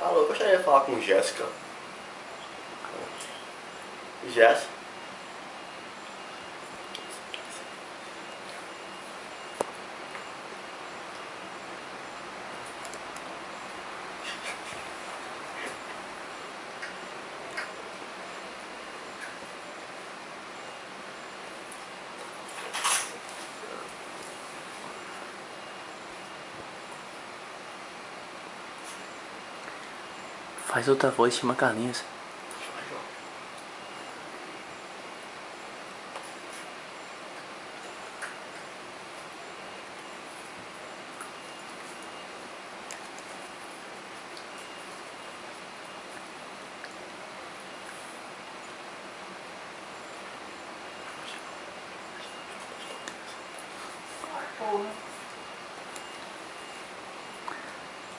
Alô, eu gostaria de falar com Jéssica. Jéssica? Faz outra voz, chama Carlinhos.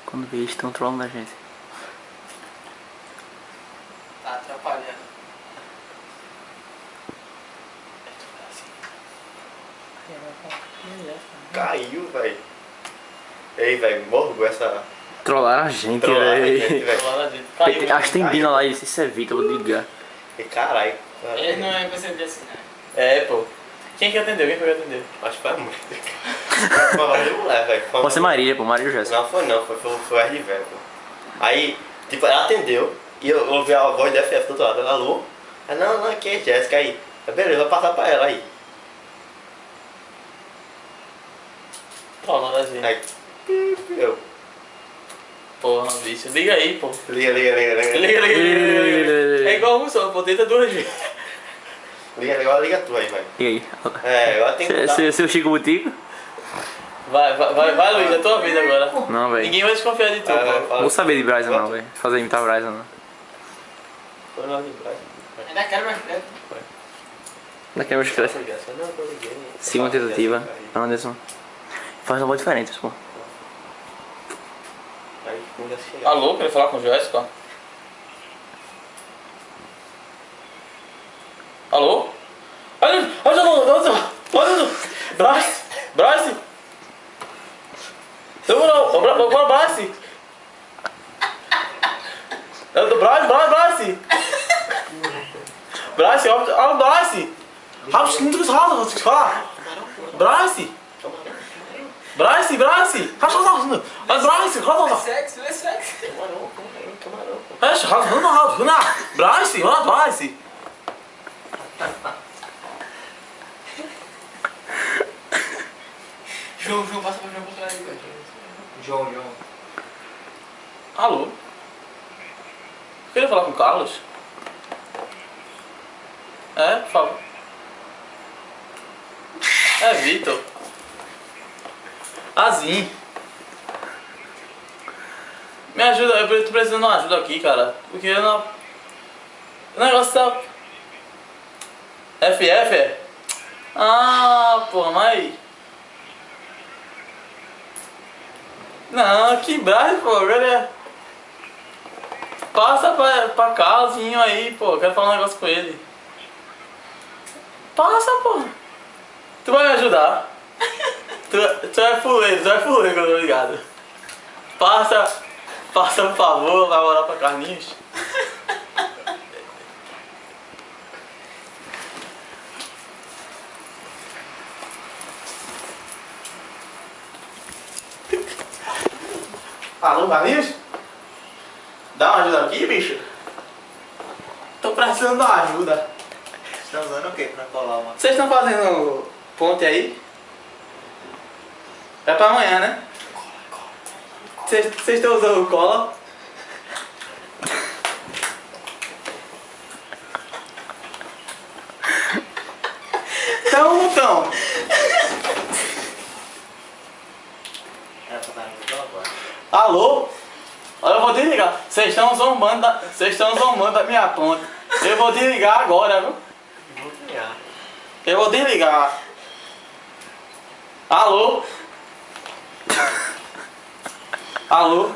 Quando vê, eles estão trolando a gente. Tá atrapalhando. Caiu, velho. Ei, velho, morro com essa... Trollaram a gente, Trollaram a gente, velho. velho. Caiu. Acho que tem Bina lá, isso é Vitor, eu vou ligar. E caralho. Ele não é perceber assim, né? É, pô. Quem que atendeu? Quem foi que atendeu? Acho que foi a mãe. Foi a mãe da mulher, velho. Pode ser Maria, pô, Maria Jéssica. Não, foi a de velho, pô. Aí, tipo, ela atendeu e eu ouvi a voz da FF do outro lado. Ela, alô? Aí, não, aqui é Jéssica aí. Beleza, vou passar pra ela aí. Trollando a gente. Aí, eu. Porra, bicho. Liga aí, pô. Liga. Liga. É igual um só, pô. Tenta duas vezes. Liga tu aí, velho. E aí? É, agora tem que dar... Seu Chico Butico? Vai, Luiz. É tua vida agora. Não, velho. Ninguém vai desconfiar de tu, pô. Não vou saber de Bryson não, velho. Fazer imitar Bryson não. Foi lá de Braz. Ainda quero mais crédito. Daqui a pouco cresce. Não, tô liguei. Segunda tentativa. Anderson. Faz uma voz diferente, pô. Aí, quando já chegar. Alô, queria falar com o Jéssica? Alô? Olha, Bryce! Demorou, Bryce! Bryce! Bryce, olha o Bryce! Rápido, não tem nada, vou te falar! Bryce! Bryce! Rápido! Olha Bryce! Camarão. Bryce! João, passa pra João pra trás. João. Alô? Queria falar com o Carlos? É, por favor. É Vitor. Azim. Me ajuda, eu tô precisando de uma ajuda aqui, cara. Porque eu não... O negócio tá... FF é? Ah, pô, mas... Não, que bravo, pô, galera. Passa pra Carlosinho aí, pô, quero falar um negócio com ele. Passa, pô. Tu vai me ajudar? tu é fuleiro que eu tô ligado. Passa, por favor, vai morar pra Carlinhos. Alô, Carlinhos? Dá uma ajuda aqui, bicho? Tô precisando da ajuda. Estão usando o que pra colar uma? Vocês estão fazendo ponte aí? É pra amanhã, né? Vocês estão usando cola? Então ou não estão? Era pra dar ajuda agora. Alô? Olha, eu vou desligar. Vocês estão zombando da minha ponte. Eu vou desligar agora, viu? Vou ganhar. Eu vou desligar. Alô? Alô?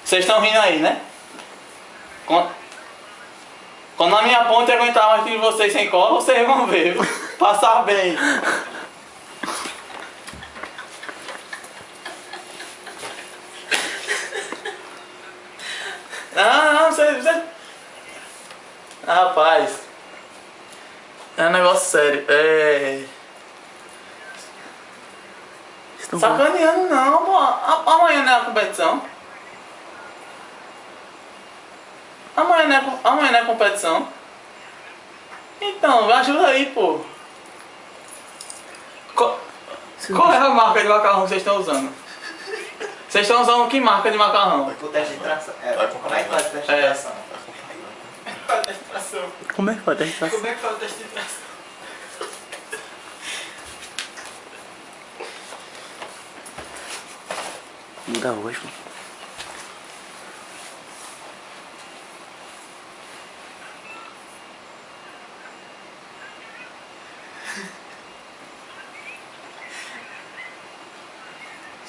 Vocês estão rindo aí, né? Quando a minha ponte aguentar mais que vocês sem cola, vocês vão ver, viu? Passar bem. Rapaz. É um negócio sério. Sacaneando não, pô. Amanhã não é a competição. Amanhã não é competição. Então, me ajuda aí, pô. Qual é a marca de macarrão que vocês estão usando? Vocês estão usando que marca de macarrão? Foi pro teste de tração. Como é que faz o teste de tração? Como é que faz a testação? Como é que faz o teste de tração? Muda a voz, pô.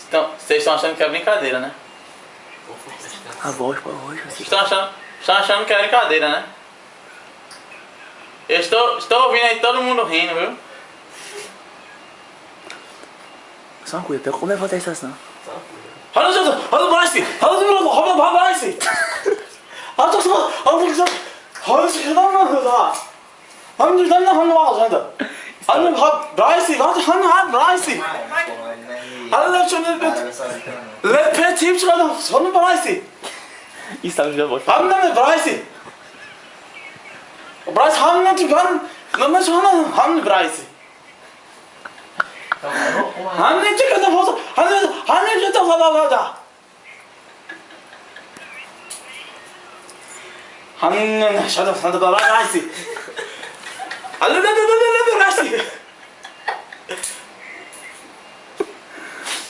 Então, vocês estão achando que é brincadeira, né? A voz, pô, a voz. Vocês estão achando que é brincadeira, né? Eu estou ouvindo aí todo mundo rindo, viu? Só uma coisa, como é que faz a testação? Isso tá me voz.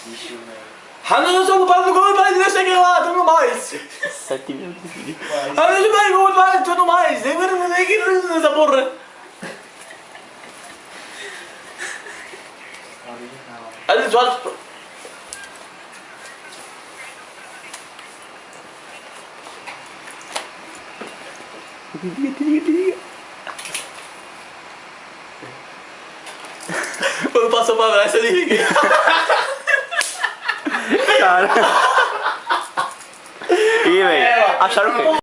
Ixi, velho. 7 minutos de vídeo. Quando passou pra trás, eu liguei. Cara. Ih, velho. Acharam o quê?